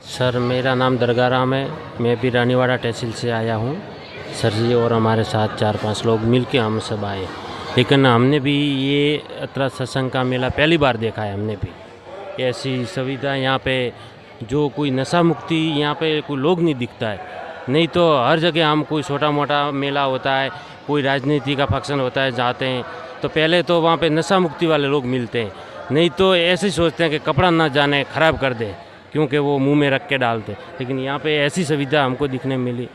Sir मेरा नाम दरगाह राम है। मैं भी रानीवाड़ा तहसील से आया हूँ। सर जी और हमारे साथ 4-5 लोग मिल के हम सब आए, लेकिन हमने भी ये अतरा सत्संग का मेला पहली बार देखा है। हमने भी ऐसी सुविधा यहाँ पे, जो कोई नशा मुक्ति यहाँ पे कोई लोग नहीं दिखता है। नहीं तो हर जगह हम कोई छोटा मोटा मेला होता है, कोई राजनीति का फंक्शन होता है, जाते हैं तो पहले तो वहाँ पे नशा मुक्ति वाले लोग मिलते हैं, नहीं तो ऐसे सोचते हैं कि कपड़ा ना जाने ख़राब कर दे, क्योंकि वो मुंह में रख के डालते। लेकिन यहाँ पे ऐसी सुविधा हमको दिखने मिली,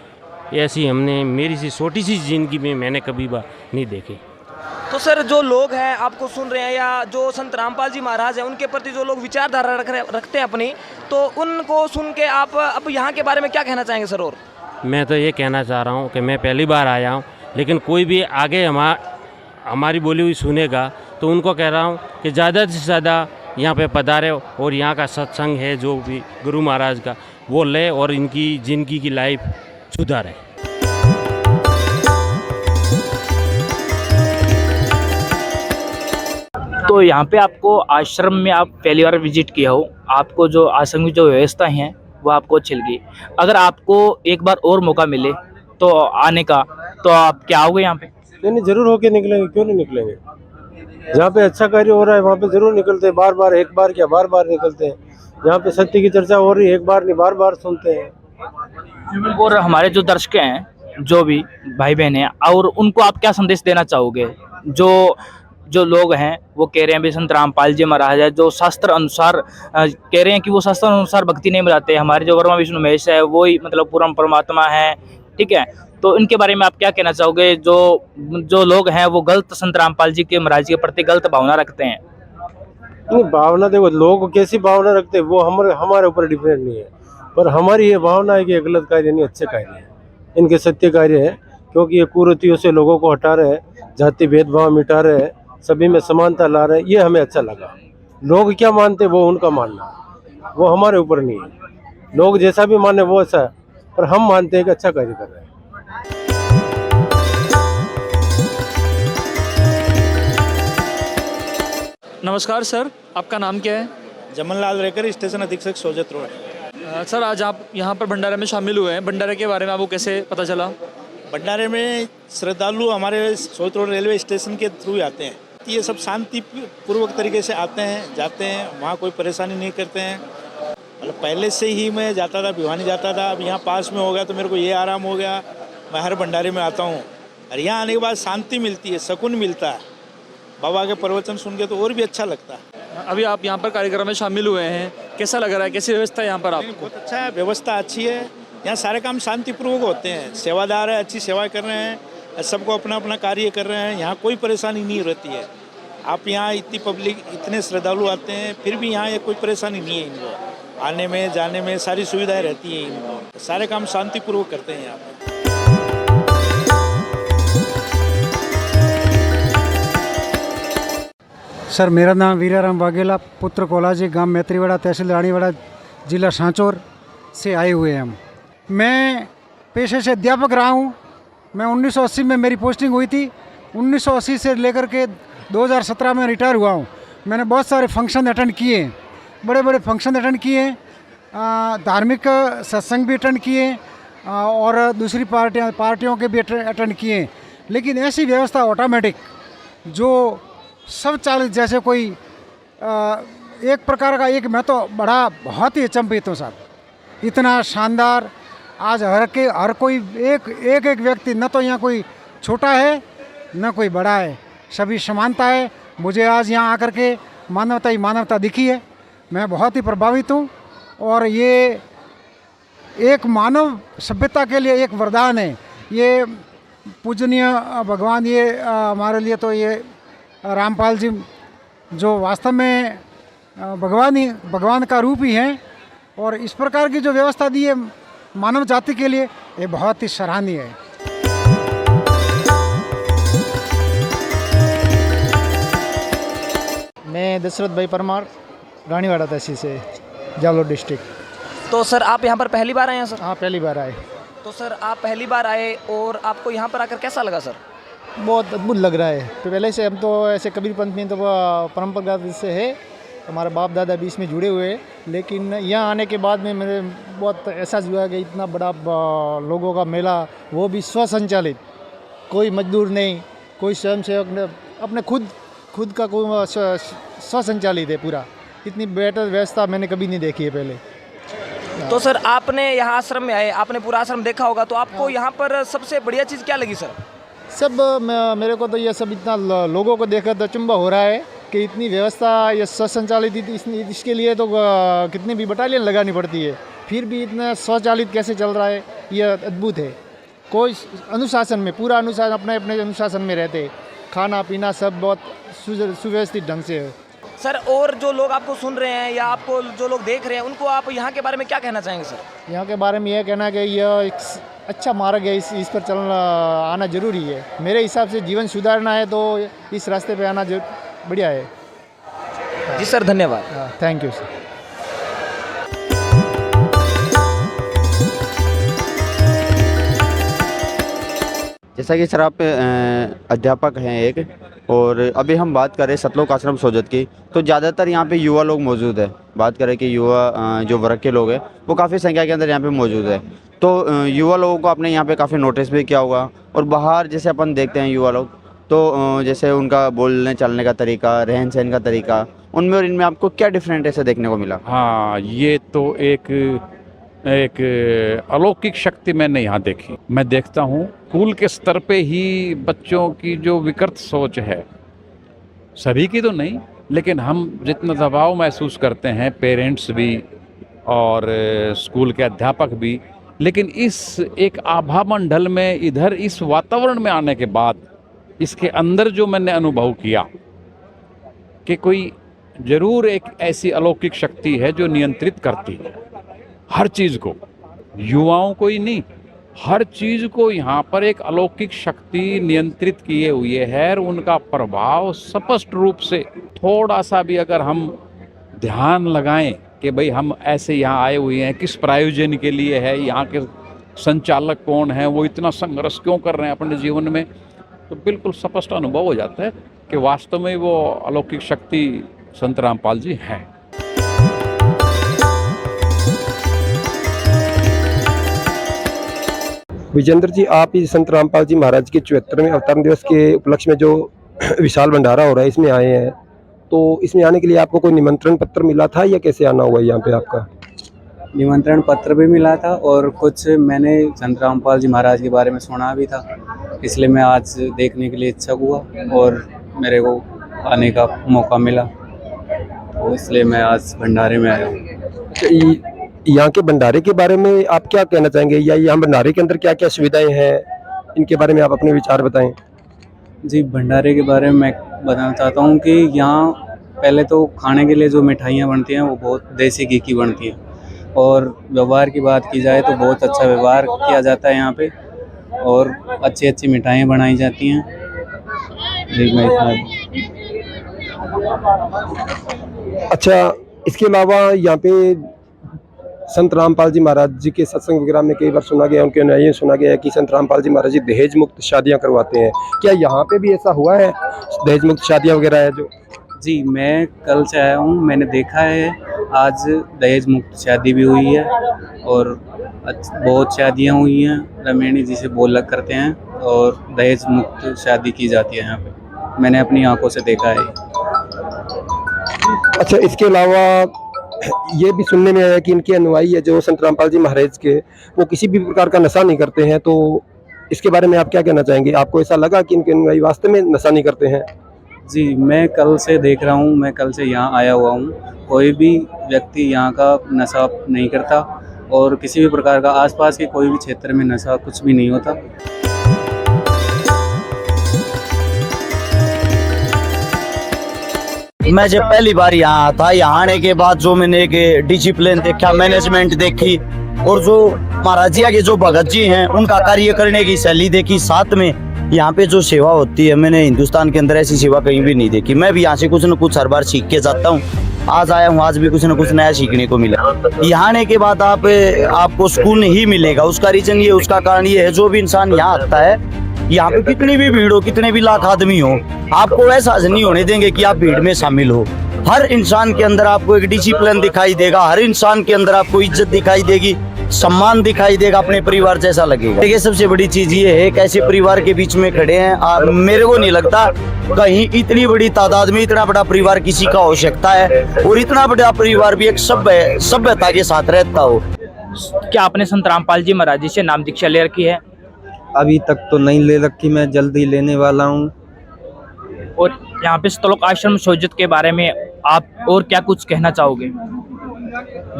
ऐसी हमने मेरी सी छोटी सी ज़िंदगी में मैंने कभी बार नहीं देखी। तो सर जो लोग हैं आपको सुन रहे हैं, या जो संत रामपाल जी महाराज हैं उनके प्रति जो लोग विचारधारा रखते हैं अपनी, तो उनको सुन के आप अब यहाँ के बारे में क्या कहना चाहेंगे सर? और मैं तो ये कहना चाह रहा हूँ कि मैं पहली बार आया हूँ, लेकिन कोई भी आगे हमारी बोली हुई सुनेगा तो उनको कह रहा हूँ कि ज़्यादा से ज़्यादा यहाँ पे पधारे और यहाँ का सत्संग है जो भी गुरु महाराज का वो ले और इनकी ज़िंदगी की लाइफ सुधारे। तो यहाँ पे आपको आश्रम में आप पहली बार विजिट किया हो, आपको जो आश्रम की जो व्यवस्था है वो आपको अच्छी लगी। अगर आपको एक बार और मौका मिले तो आने का, तो आप क्या आओगे यहाँ पे? नहीं, जरूर होके निकलेंगे, क्यों नहीं निकलेंगे। जहाँ पे अच्छा कार्य हो रहा है वहाँ पे जरूर निकलते हैं, बार बार, एक बार क्या बार बार निकलते हैं। जहाँ पे सत्य की चर्चा हो रही है एक बार नहीं बार बार सुनते हैं। और हमारे जो दर्शक हैं, जो भी भाई बहन हैं, और उनको आप क्या संदेश देना चाहोगे? जो लोग हैं वो कह रहे हैं भी संत रामपाल जी महाराज है, जो शास्त्र अनुसार कह रहे हैं कि वो शास्त्र अनुसार भक्ति नहीं बनाते। हमारे जो वर्मा विष्णु महेश है वो ही मतलब पूर्ण परमात्मा है, ठीक है। तो इनके बारे में आप क्या कहना चाहोगे? जो लोग हैं वो गलत संत रामपाल जी के महाराज के प्रति गलत भावना रखते हैं। नहीं, भावना देखो, लोग कैसी भावना रखते हैं वो हमारे ऊपर डिपेंड नहीं है, पर हमारी ये भावना है कि ये गलत कार्य नहीं, अच्छे कार्य है, इनके सत्य कार्य है। क्योंकि ये कुरीतियों से लोगों को हटा रहे हैं, जाति भेदभाव मिटा रहे हैं, सभी में समानता ला रहे हैं, ये हमें अच्छा लगा। लोग क्या मानते वो उनका मानना, वो हमारे ऊपर नहीं है। लोग जैसा भी माने वो अच्छा है, पर हम मानते हैं कि अच्छा कार्य कर रहे हैं। नमस्कार सर, आपका नाम क्या है? जमनलाल रेकर, स्टेशन अधीक्षक सोजत रोड। सर आज आप यहाँ पर भंडारे में शामिल हुए हैं, भंडारे के बारे में आपको कैसे पता चला? भंडारे में श्रद्धालु हमारे सोजत रोड रेलवे स्टेशन के थ्रू आते हैं। ये सब शांति पूर्वक तरीके से आते हैं, जाते हैं, वहाँ कोई परेशानी नहीं करते हैं। मतलब पहले से ही मैं जाता था, भिवानी जाता था, अब यहाँ पास में हो गया तो मेरे को ये आराम हो गया। मैं हर भंडारे में आता हूँ और यहाँ आने के बाद शांति मिलती है, सुकून मिलता है। बाबा के प्रवचन सुन के तो और भी अच्छा लगता है। अभी आप यहाँ पर कार्यक्रम में शामिल हुए हैं, कैसा लग रहा है? कैसी व्यवस्था है यहाँ पर आपको? बहुत अच्छा है, व्यवस्था अच्छी है। यहाँ सारे काम शांतिपूर्वक होते हैं, सेवादार है, अच्छी सेवा कर रहे हैं, सबको अपना अपना कार्य कर रहे हैं। यहाँ कोई परेशानी नहीं रहती है। आप यहाँ इतनी पब्लिक, इतने श्रद्धालु आते हैं, फिर भी यहाँ कोई परेशानी नहीं है। इनको आने में जाने में सारी सुविधाएं रहती हैं। इनको सारे काम शांतिपूर्वक करते हैं यहाँ पर। सर मेरा नाम वीराराम वाघेला, पुत्र कोलाजी, गांव मैत्रीवाड़ा, तहसील रानीवाड़ा, जिला सांचौर से आए हुए हैं हम। मैं पेशे से अध्यापक रहा हूँ। मैं 1980 में मेरी पोस्टिंग हुई थी। 1980 से लेकर के 2017 में रिटायर हुआ हूँ। मैंने बहुत सारे फंक्शन अटेंड किए, बड़े बड़े फंक्शन अटेंड किए, धार्मिक सत्संग भी अटेंड किए और दूसरी पार्टियों के भी अटेंड किए। लेकिन ऐसी व्यवस्था ऑटोमेटिक जो सब चाल, जैसे कोई एक प्रकार का, एक मैं तो बड़ा बहुत ही अचंभित हूँ साहब, इतना शानदार। आज हर कोई एक व्यक्ति, न तो यहाँ कोई छोटा है न कोई बड़ा है, सभी समानता है। मुझे आज यहाँ आकर के मानवता ही मानवता दिखी है। मैं बहुत ही प्रभावित हूँ और ये एक मानव सभ्यता के लिए एक वरदान है। ये पूजनीय भगवान, ये हमारे लिए तो ये रामपाल जी जो वास्तव में भगवान का रूप ही हैं, और इस प्रकार की जो व्यवस्था दी है मानव जाति के लिए, ये बहुत ही सराहनीय है। मैं दशरथ भाई परमार, रानीवाड़ा तहसील से, जालोर डिस्ट्रिक्ट। तो सर आप यहाँ पर पहली बार आए हैं सर? हाँ, पहली बार आए। तो सर आप पहली बार आए और आपको यहाँ पर आकर कैसा लगा सर? बहुत अद्भुत लग रहा है। तो पहले से हम तो ऐसे कबीर पंथ में तो परंपरागत से है, हमारे बाप दादा भी इसमें जुड़े हुए हैं, लेकिन यहाँ आने के बाद में मेरे बहुत एहसास हुआ कि इतना बड़ा लोगों का मेला, वो भी स्वसंचालित, कोई मजदूर नहीं, कोई स्वयंसेवक नहीं, अपने खुद का कोई स्वसंचालित है पूरा। इतनी बेहतर व्यवस्था मैंने कभी नहीं देखी है पहले। तो सर आपने यहाँ आश्रम में आए, आपने पूरा आश्रम देखा होगा, तो आपको यहाँ पर सबसे बढ़िया चीज़ क्या लगी सर? सब मेरे को तो ये सब इतना लोगों को देखकर तो अचंभा हो रहा है कि इतनी व्यवस्था ये स्वसंचालित, इसके लिए तो कितनी भी बटालियन लगानी पड़ती है, फिर भी इतना स्वचालित कैसे चल रहा है, ये अद्भुत है। कोई अनुशासन में, पूरा अनुशासन, अपने अपने अनुशासन में रहते, खाना पीना सब बहुत सुव्यवस्थित ढंग से है। सर और जो लोग आपको सुन रहे हैं या आपको जो लोग देख रहे हैं, उनको आप यहाँ के बारे में क्या कहना चाहेंगे सर? यहाँ के बारे में यह कहना है कि यह एक अच्छा मार्ग है, इस पर चलना आना जरूरी है। मेरे हिसाब से जीवन सुधारना है तो इस रास्ते पे आना बढ़िया है। जी सर, धन्यवाद। Thank you sir. जैसा कि सर आप अध्यापक हैं एक, और अभी हम बात करें सतलोक आश्रम सोजत की, तो ज़्यादातर यहाँ पे युवा लोग मौजूद है। बात करें कि युवा जो वर्ग के लोग हैं वो काफ़ी संख्या के अंदर यहाँ पे मौजूद है। तो युवा लोगों को आपने यहाँ पे काफ़ी नोटिस भी किया होगा, और बाहर जैसे अपन देखते हैं युवा लोग, तो जैसे उनका बोलने चलने का तरीका, रहन सहन का तरीका, उनमें और इनमें आपको क्या डिफरेंट ऐसे देखने को मिला? हाँ, ये तो एक अलौकिक शक्ति मैंने यहाँ देखी। मैं देखता हूँ स्कूल के स्तर पे ही बच्चों की जो विकृत सोच है, सभी की तो नहीं, लेकिन हम जितना दबाव महसूस करते हैं, पेरेंट्स भी और स्कूल के अध्यापक भी, लेकिन इस एक आभा मंडल में, इधर इस वातावरण में आने के बाद इसके अंदर जो मैंने अनुभव किया कि कोई ज़रूर एक ऐसी अलौकिक शक्ति है जो नियंत्रित करती है हर चीज़ को, युवाओं को ही नहीं, हर चीज़ को यहाँ पर एक अलौकिक शक्ति नियंत्रित किए हुए है। और उनका प्रभाव स्पष्ट रूप से, थोड़ा सा भी अगर हम ध्यान लगाएं कि भाई हम ऐसे यहाँ आए हुए हैं, किस प्रयोजन के लिए है, यहाँ के संचालक कौन है, वो इतना संघर्ष क्यों कर रहे हैं अपने जीवन में, तो बिल्कुल स्पष्ट अनुभव हो जाता है कि वास्तव में वो अलौकिक शक्ति संत रामपाल जी हैं। विजेंद्र जी, आप इस संत रामपाल जी महाराज के 74वें अवतरण दिवस के उपलक्ष्य में जो विशाल भंडारा हो रहा है, इसमें आए हैं, तो इसमें आने के लिए आपको कोई निमंत्रण पत्र मिला था या कैसे आना हुआ यहाँ पे आपका? निमंत्रण पत्र भी मिला था और कुछ मैंने संत रामपाल जी महाराज के बारे में सुना भी था, इसलिए मैं आज देखने के लिए इच्छुक हुआ और मेरे को आने का मौका मिला, तो इसलिए मैं आज भंडारे में आया हूँ। यहाँ के भंडारे के बारे में आप क्या कहना चाहेंगे, या यहाँ भंडारे के अंदर क्या क्या सुविधाएं हैं, इनके बारे में आप अपने विचार बताएं। जी, भंडारे के बारे में मैं बताना चाहता हूँ कि यहाँ पहले तो खाने के लिए जो मिठाइयाँ बनती हैं वो बहुत देसी घी की बनती हैं, और व्यवहार की बात की जाए तो बहुत अच्छा व्यवहार किया जाता है यहाँ पे, और अच्छी अच्छी मिठाइयाँ बनाई जाती हैं। जी, मैं अच्छा, इसके अलावा यहाँ पे संत रामपाल जी महाराज जी के सत्संग वगैरह में कई बार सुना गया, उनके ये सुना गया है कि संत रामपाल जी महाराज जी दहेज मुक्त शादियाँ करवाते हैं। क्या यहाँ पे भी ऐसा हुआ है, दहेज मुक्त शादियाँ वगैरह है जो? जी, मैं कल से आया हूँ, मैंने देखा है आज दहेज मुक्त शादी भी हुई है और बहुत शादियाँ हुई हैं, रमेणी जी से बोलक करते हैं, और दहेज मुक्त शादी की जाती है यहाँ पे, मैंने अपनी आंखों से देखा है। अच्छा, इसके अलावा ये भी सुनने में आया कि इनके अनुयायी है जो संत रामपाल जी महाराज के, वो किसी भी प्रकार का नशा नहीं करते हैं, तो इसके बारे में आप क्या कहना चाहेंगे? आपको ऐसा लगा कि इनके अनुयायी वास्तव में नशा नहीं करते हैं? जी, मैं कल से देख रहा हूँ, मैं कल से यहाँ आया हुआ हूँ, कोई भी व्यक्ति यहाँ का नशा नहीं करता, और किसी भी प्रकार का आसपास के कोई भी क्षेत्र में नशा कुछ भी नहीं होता। मैं जब पहली बार यहाँ था, यहाँ आने के बाद जो मैंने एक डिसिप्लिन देखा, मैनेजमेंट देखी, और जो महाराज जी के जो भगत जी हैं उनका कार्य करने की शैली देखी, साथ में यहाँ पे जो सेवा होती है, मैंने हिंदुस्तान के अंदर ऐसी सेवा कहीं भी नहीं देखी। मैं भी यहाँ से कुछ न कुछ हर बार सीख के जाता हूँ, आज आया हूँ, आज भी कुछ न कुछ नया सीखने को मिला। यहाँ आने के बाद आपको सुकून ही मिलेगा। उसका रीजन ये, उसका कारण ये है, जो भी इंसान यहाँ आता है, यहाँ पे कितनी भी भीड़ हो, कितने भी लाख आदमी हो, आपको एहसास नहीं होने देंगे कि आप भीड़ में शामिल हो। हर इंसान के अंदर आपको एक डिसिप्लिन दिखाई देगा, हर इंसान के अंदर आपको इज्जत दिखाई देगी, सम्मान दिखाई देगा, अपने परिवार जैसा लगेगा। देखिए सबसे बड़ी चीज ये है कि ऐसे परिवार के बीच में खड़े हैं, मेरे को नहीं लगता कहीं इतनी बड़ी तादाद में इतना बड़ा परिवार किसी का हो सकता है, और इतना बड़ा परिवार भी एक सभ्यता के साथ रहता हो। क्या आपने संत रामपाल जी महाराज जी से नाम दीक्षा ले रखी है? अभी तक तो नहीं ले रखी, मैं जल्दी लेने वाला हूँ। और यहाँ पे सतलोक आश्रम सोजत के बारे में आप और क्या कुछ कहना चाहोगे?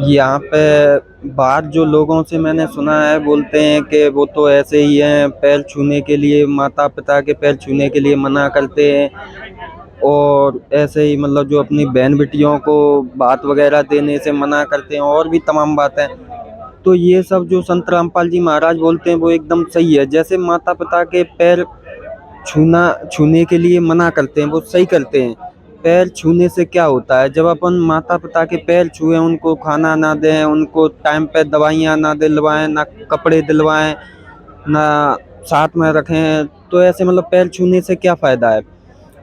यहाँ पे बाहर जो लोगों से मैंने सुना है, बोलते हैं कि वो तो ऐसे ही हैं, पैर छूने के लिए, माता पिता के पैर छूने के लिए मना करते हैं, और ऐसे ही मतलब जो अपनी बहन बेटियों को बात वगैरह देने से मना करते हैं, और भी तमाम बातें। तो ये सब जो संत रामपाल जी महाराज बोलते हैं वो एकदम सही है। जैसे माता पिता के पैर छूने के लिए मना करते हैं, वो सही करते हैं। पैर छूने से क्या होता है, जब अपन माता पिता के पैर छुएं, उनको खाना ना दें, उनको टाइम पे दवाइयाँ ना दिलवाएं, ना कपड़े दिलवाएं, ना साथ में रखें, तो ऐसे मतलब पैर छूने से क्या फ़ायदा है।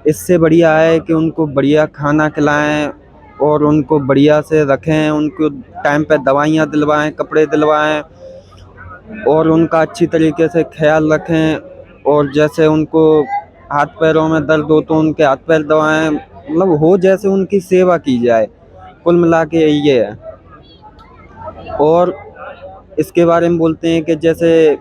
इससे बढ़िया है कि उनको बढ़िया खाना खिलाएं और उनको बढ़िया से रखें, उनको टाइम पे दवाइयाँ दिलवाएं, कपड़े दिलवाएं, और उनका अच्छी तरीके से ख्याल रखें। और जैसे उनको हाथ पैरों में दर्द हो तो उनके हाथ पैर दबाएं, मतलब हो जैसे उनकी सेवा की जाए। कुल मिला के ये है। और इसके बारे में बोलते हैं कि जैसे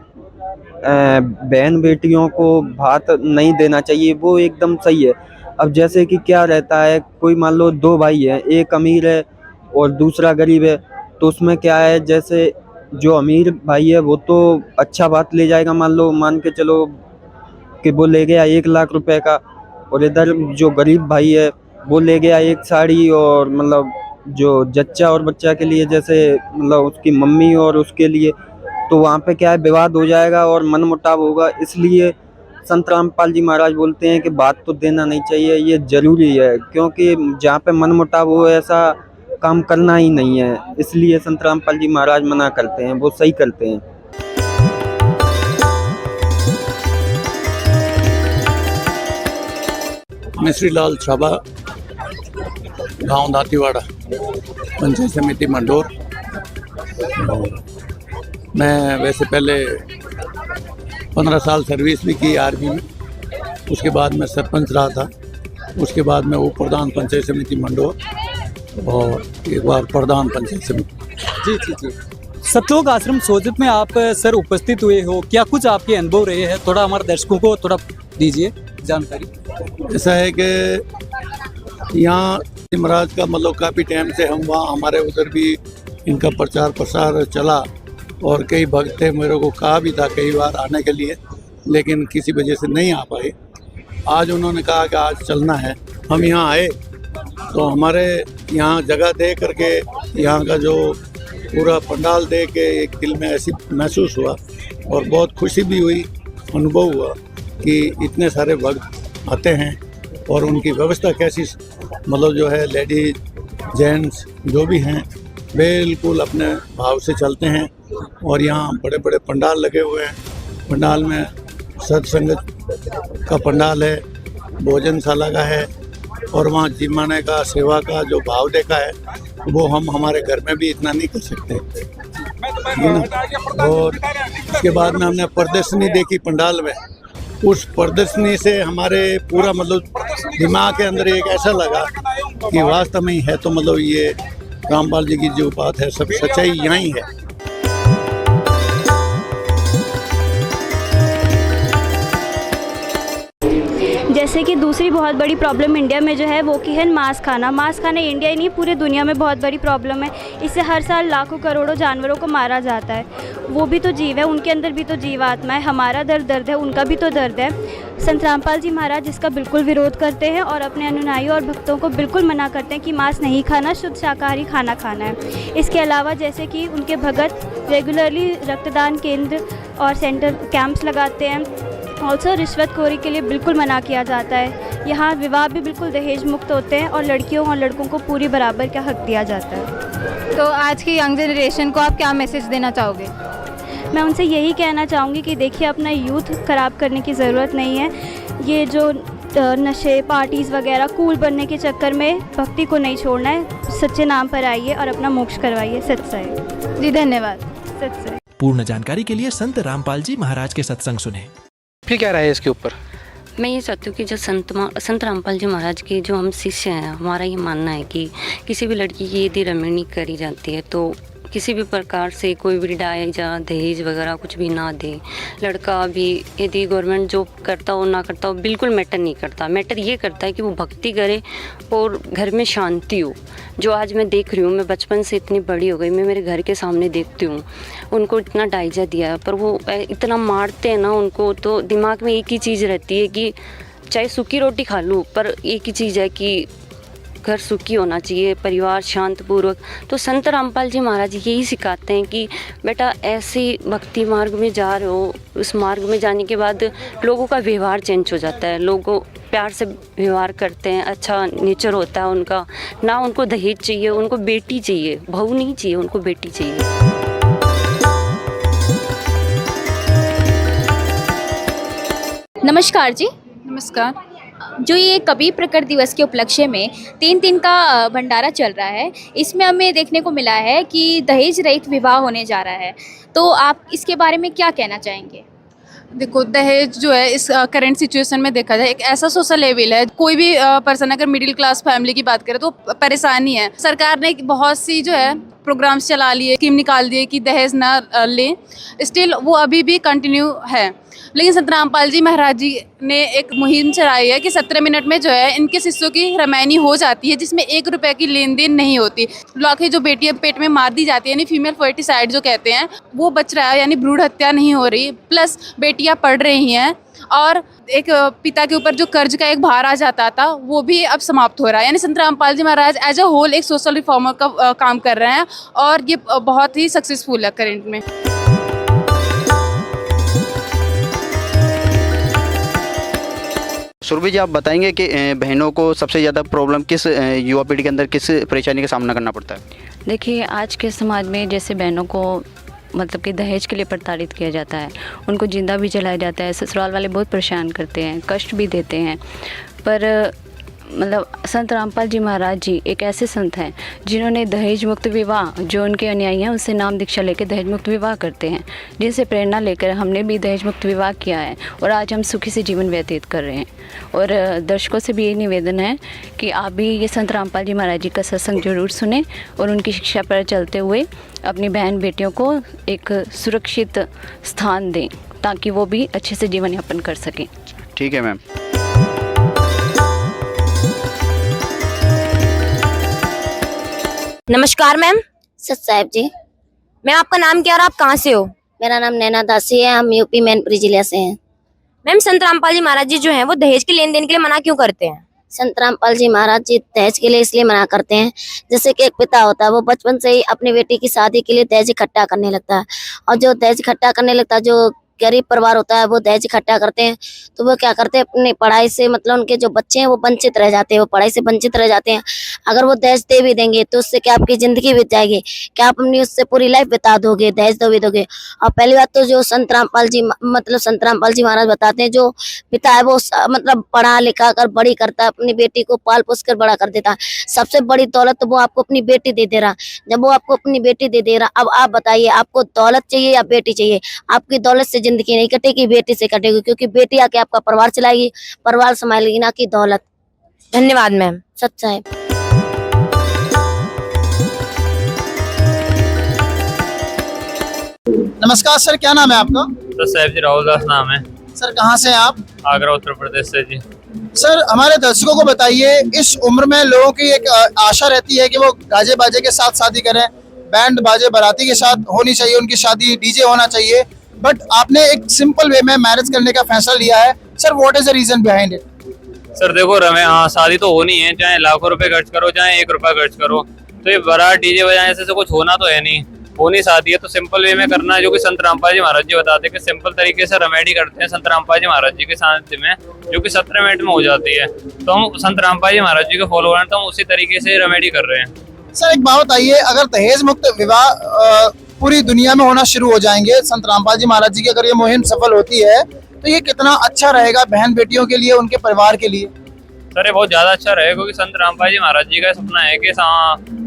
बहन बेटियों को भात नहीं देना चाहिए, वो एकदम सही है। अब जैसे कि क्या रहता है, कोई मान लो दो भाई हैं, एक अमीर है और दूसरा गरीब है, तो उसमें क्या है, जैसे जो अमीर भाई है वो तो अच्छा भात ले जाएगा, मान के चलो कि वो ले गया 1 लाख रुपए का, और इधर जो गरीब भाई है वो ले गया एक साड़ी, और मतलब जो जच्चा और बच्चा के लिए, जैसे मतलब उसकी मम्मी और उसके लिए, तो वहाँ पे क्या है, विवाद हो जाएगा और मनमुटाव होगा। इसलिए संत रामपाल जी महाराज बोलते हैं कि बात तो देना नहीं चाहिए, ये जरूरी है, क्योंकि जहाँ पे मनमुटाव हो ऐसा काम करना ही नहीं है। इसलिए संत रामपाल जी महाराज मना करते हैं, वो सही करते हैं। मिश्री लाल छाबा, गांव दातीवाड़ा, पंचायत समिति मंडोर। मैं वैसे पहले 15 साल सर्विस भी की आर्मी में, उसके बाद मैं सरपंच रहा था, उसके बाद मैं उप प्रधान पंचायत समिति मंडोर और एक बार प्रधान पंचायत समिति। जी जी जी। सतलोक आश्रम सोजत में आप सर उपस्थित हुए हो, क्या कुछ आपके अनुभव रहे हैं? थोड़ा हमारे दर्शकों को थोड़ा दीजिए जानकारी। ऐसा है कि यहाँ महाराज का मतलब काफ़ी टाइम से हम वहाँ, हमारे उधर भी इनका प्रचार प्रसार चला, और कई भक्त मेरे को कहा भी था कई बार आने के लिए, लेकिन किसी वजह से नहीं आ पाए। आज उन्होंने कहा कि आज चलना है, हम यहाँ आए तो हमारे यहाँ जगह दे करके, यहाँ का जो पूरा पंडाल दे के एक दिल में ऐसी महसूस हुआ और बहुत खुशी भी हुई, अनुभव हुआ कि इतने सारे भक्त आते हैं और उनकी व्यवस्था कैसी, मतलब जो है लेडीज जेंट्स जो भी हैं बिल्कुल अपने भाव से चलते हैं। और यहाँ बड़े बड़े पंडाल लगे हुए हैं, पंडाल में सत्संगत का पंडाल है, भोजनशाला का है, और वहाँ जिमाने का सेवा का जो भाव देखा है वो हम हमारे घर में भी इतना नहीं कर सकते, है ना। और उसके बाद में हमने प्रदर्शनी देखी पंडाल में, उस प्रदर्शनी से हमारे पूरा मतलब दिमाग के अंदर एक ऐसा लगा कि वास्तव में है तो मतलब ये रामपाल जी की जो बात है सब सच्चाई यहाँ ही है। जैसे कि दूसरी बहुत बड़ी प्रॉब्लम इंडिया में जो है वो की है मांस खाना। मांस खाना इंडिया ही नहीं पूरे दुनिया में बहुत बड़ी प्रॉब्लम है। इससे हर साल लाखों करोड़ों जानवरों को मारा जाता है। वो भी तो जीव है, उनके अंदर भी तो जीवात्मा है। हमारा दर्द है, उनका भी तो दर्द है। संत रामपाल जी महाराज इसका बिल्कुल विरोध करते हैं और अपने अनुयायियों और भक्तों को बिल्कुल मना करते हैं कि मांस नहीं खाना, शुद्ध शाकाहारी खाना खाना है। इसके अलावा जैसे कि उनके भगत रेगुलरली रक्तदान केंद्र और सेंटर कैंप्स लगाते हैं। ऑल्सो रिश्वतखोरी के लिए बिल्कुल मना किया जाता है। यहाँ विवाह भी बिल्कुल दहेज मुक्त होते हैं और लड़कियों और लड़कों को पूरी बराबर का हक दिया जाता है। तो आज की यंग जनरेशन को आप क्या मैसेज देना चाहोगे? मैं उनसे यही कहना चाहूँगी कि देखिए अपना यूथ ख़राब करने की ज़रूरत नहीं है। ये जो नशे पार्टीज़ वगैरह कूल बनने के चक्कर में भक्ति को नहीं छोड़ना है। सच्चे नाम पर आइए और अपना मोक्ष करवाइए। सत्संग। जी धन्यवाद। सत्संग। पूर्ण जानकारी के लिए संत रामपाल जी महाराज के सत्संग सुने। फिर क्या राय है इसके ऊपर? मैं ये चाहती हूँ कि जो संत रामपाल जी महाराज के जो हम शिष्य हैं, हमारा ये मानना है कि किसी भी लड़की की यदि रमणीय करी जाती है तो किसी भी प्रकार से कोई भी डायज या दहेज वगैरह कुछ भी ना दे। लड़का भी यदि गवर्नमेंट जॉब करता हो ना करता हो बिल्कुल मैटर नहीं करता। मैटर ये करता है कि वो भक्ति करे और घर में शांति हो। जो आज मैं देख रही हूँ, मैं बचपन से इतनी बड़ी हो गई, मैं मेरे घर के सामने देखती हूँ उनको इतना डायजा दिया है, पर वो इतना मारते हैं ना उनको, तो दिमाग में एक ही चीज़ रहती है कि चाहे सूखी रोटी खा लूँ, पर एक ही चीज़ है कि घर सुखी होना चाहिए, परिवार शांतपूर्वक। तो संत रामपाल जी महाराज यही सिखाते हैं कि बेटा ऐसे भक्ति मार्ग में जा रहे हो, उस मार्ग में जाने के बाद लोगों का व्यवहार चेंज हो जाता है, लोगों प्यार से व्यवहार करते हैं, अच्छा नेचर होता है उनका। ना उनको दहेज चाहिए, उनको बेटी चाहिए, बहू नहीं चाहिए, उनको बेटी चाहिए। नमस्कार जी। नमस्कार। जो ये कबीर प्रकट दिवस के उपलक्ष्य में 3 दिन का भंडारा चल रहा है, इसमें हमें देखने को मिला है कि दहेज रहित विवाह होने जा रहा है, तो आप इसके बारे में क्या कहना चाहेंगे? देखो, दहेज जो है इस करंट सिचुएशन में देखा जाए एक ऐसा सोशल लेवल है, कोई भी पर्सन अगर मिडिल क्लास फैमिली की बात करे तो परेशानी है। सरकार ने बहुत सी जो है प्रोग्राम्स चला लिए, स्कीम निकाल दिए कि दहेज ना लें, स्टिल वो अभी भी कंटिन्यू है। लेकिन संत रामपाल जी महाराज जी ने एक मुहिम चलाई है कि 17 मिनट में जो है इनके शिष्यों की रमैनी हो जाती है, जिसमें 1 रुपए की लेन देन नहीं होती। लाखों जो बेटियां पेट में मार दी जाती है, यानी फीमेल फर्टिसाइड जो कहते हैं, वो बच रहा है, यानी भ्रूण हत्या नहीं हो रही, प्लस बेटियां पढ़ रही हैं और एक पिता के ऊपर जो कर्ज का एक भार आ जाता था वो भी अब समाप्त हो रहा है। यानी संत रामपाल जी महाराज एज अ होल एक सोशल रिफॉर्मर का काम कर रहे हैं और ये बहुत ही सक्सेसफुल है करेंट में। सुरभि जी, आप बताएंगे कि बहनों को सबसे ज़्यादा प्रॉब्लम किस युवा पीढ़ी के अंदर किस परेशानी का सामना करना पड़ता है? देखिए, आज के समाज में जैसे बहनों को मतलब कि दहेज के लिए प्रताड़ित किया जाता है, उनको जिंदा भी जलाया जाता है, ससुराल वाले बहुत परेशान करते हैं, कष्ट भी देते हैं। पर मतलब संत रामपाल जी महाराज जी एक ऐसे संत हैं जिन्होंने दहेज मुक्त विवाह, जो उनके अनुयायी हैं उससे नाम दीक्षा लेकर दहेज मुक्त विवाह करते हैं, जिनसे प्रेरणा लेकर हमने भी दहेज मुक्त विवाह किया है और आज हम सुखी से जीवन व्यतीत कर रहे हैं। और दर्शकों से भी ये निवेदन है कि आप भी ये संत रामपाल जी महाराज जी का सत्संग जरूर सुने और उनकी शिक्षा पर चलते हुए अपनी बहन बेटियों को एक सुरक्षित स्थान दें ताकि वो भी अच्छे से जीवन यापन कर सकें। ठीक है मैम। नमस्कार मैम। सत साहिब जी। मैम, आपका नाम क्या और आप कहाँ से हो? मेरा नाम नैना दासी है, हम यूपी मैनपुरी जिले से हैं। मैम, संत रामपाल जी महाराज जी जो हैं वो दहेज के लेन देन के लिए मना क्यों करते हैं? संत रामपाल जी महाराज जी दहेज के लिए इसलिए मना करते हैं, जैसे कि एक पिता होता है वो बचपन से ही अपनी बेटी की शादी के लिए दहेज इकट्ठा करने लगता है, और जो दहेज इकट्ठा करने लगता है, जो गरीब परिवार होता है वो दहेज इकट्ठा करते हैं, तो वो क्या करते हैं अपनी पढ़ाई से, मतलब उनके जो बच्चे हैं वो वंचित रह जाते हैं, वो पढ़ाई से वंचित रह जाते हैं। अगर वो दहेज दे भी देंगे तो उससे क्या आपकी जिंदगी बीत जाएगी? क्या आप अपनी उससे पूरी लाइफ बिता दोगे? दहेज दो भी दोगे। और पहली बात तो जो संत रामपाल जी महाराज बताते हैं, जो पिता है वो मतलब पढ़ा लिखा कर बड़ी करता है, अपनी बेटी को पाल पोस कर बड़ा कर देता है। सबसे बड़ी दौलत तो वो आपको अपनी बेटी दे दे रहा। जब वो आपको अपनी बेटी दे दे रहा, अब आप बताइए आपको दौलत चाहिए या बेटी चाहिए? आपकी दौलत से जिंदगी नहीं कटेगी, बेटी से कटेगी, क्योंकि बेटी आके आपका परिवार चलाएगी, परिवार संभालेगी, ना कि दौलत। धन्यवाद मैम। सत साहिब। नमस्कार सर, क्या नाम है आपका? सर साहिब जी, राहुल दास नाम है। सर कहाँ से हैं आप? आगरा, उत्तर प्रदेश से जी। सर हमारे दर्शकों को बताइए, इस उम्र में लोगों की एक आशा रहती है कि वो गाजे बाजे के साथ शादी करें, बैंड बाजे बाराती के साथ होनी चाहिए उनकी शादी, डीजे होना चाहिए, बट आपने एक सिंपल वे में मैरिज करने का फैसला लिया है। Sir what is the reason behind it? Sir देखो रमे, हाँ शादी तो होनी है, चाहे लाखों रुपए खर्च करो चाहे 1 रुपया खर्च करो, तो ये बारात डीजे बजाने से कुछ होना तो है नहीं। होनी शादी है तो सिंपल वे में करना है, जो कि संत रामपाल जी महाराज जी बताते हैं कि सिंपल तरीके से रेमेडी करते हैं संत रामपाल जी महाराज जी के सानिध्य में, जो कि 17 मिनट में हो जाती है। तो हम संत रामपाल जी महाराज जी को फॉलो कर रहे हैं, तो हम उसी तरीके से रेमेडी कर रहे हैं। सर एक बात बताइए, अगर दहेज मुक्त विवाह पूरी दुनिया में होना शुरू हो जाएंगे, संत रामपाल जी महाराज जी की अगर ये मुहिम सफल होती है, तो ये कितना अच्छा रहेगा बहन बेटियों के लिए, उनके परिवार के लिए? सर ये बहुत ज्यादा अच्छा रहेगा, क्योंकि संत रामपाल जी महाराज जी का सपना है कि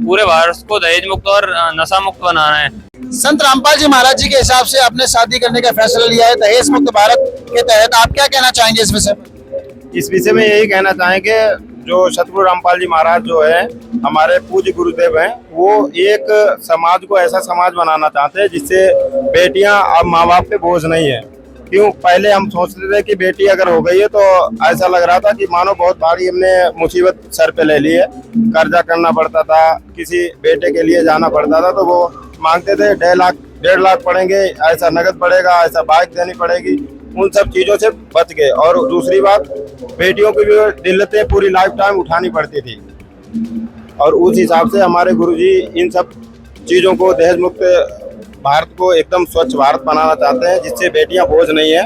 पूरे भारत को दहेज मुक्त और नशा मुक्त बनाना है। संत रामपाल जी महाराज जी के हिसाब से आपने शादी करने का फैसला लिया है दहेज मुक्त भारत के तहत, आप क्या कहना चाहेंगे इस विषय में? इस विषय में यही कहना चाहेंगे, जो सतगुरु रामपाल जी महाराज जो है हमारे पूज्य गुरुदेव हैं, वो एक समाज को ऐसा समाज बनाना चाहते हैं जिससे बेटियां अब माँ बाप पे बोझ नहीं है। क्यों, पहले हम सोचते थे कि बेटी अगर हो गई है तो ऐसा लग रहा था कि मानो बहुत भारी हमने मुसीबत सर पे ले ली है, कर्जा करना पड़ता था, किसी बेटे के लिए जाना पड़ता था तो वो मांगते थे 1.5 लाख पड़ेंगे, ऐसा नगद पड़ेगा, ऐसा बाइक देनी पड़ेगी, उन सब चीजों से बच गए। और दूसरी बात, बेटियों की भी दिल्लतें पूरी लाइफ टाइम उठानी पड़ती थी, और उस हिसाब से हमारे गुरुजी इन सब चीजों को दहेज मुक्त भारत को एकदम स्वच्छ भारत बनाना चाहते हैं जिससे बेटियां बोझ नहीं है।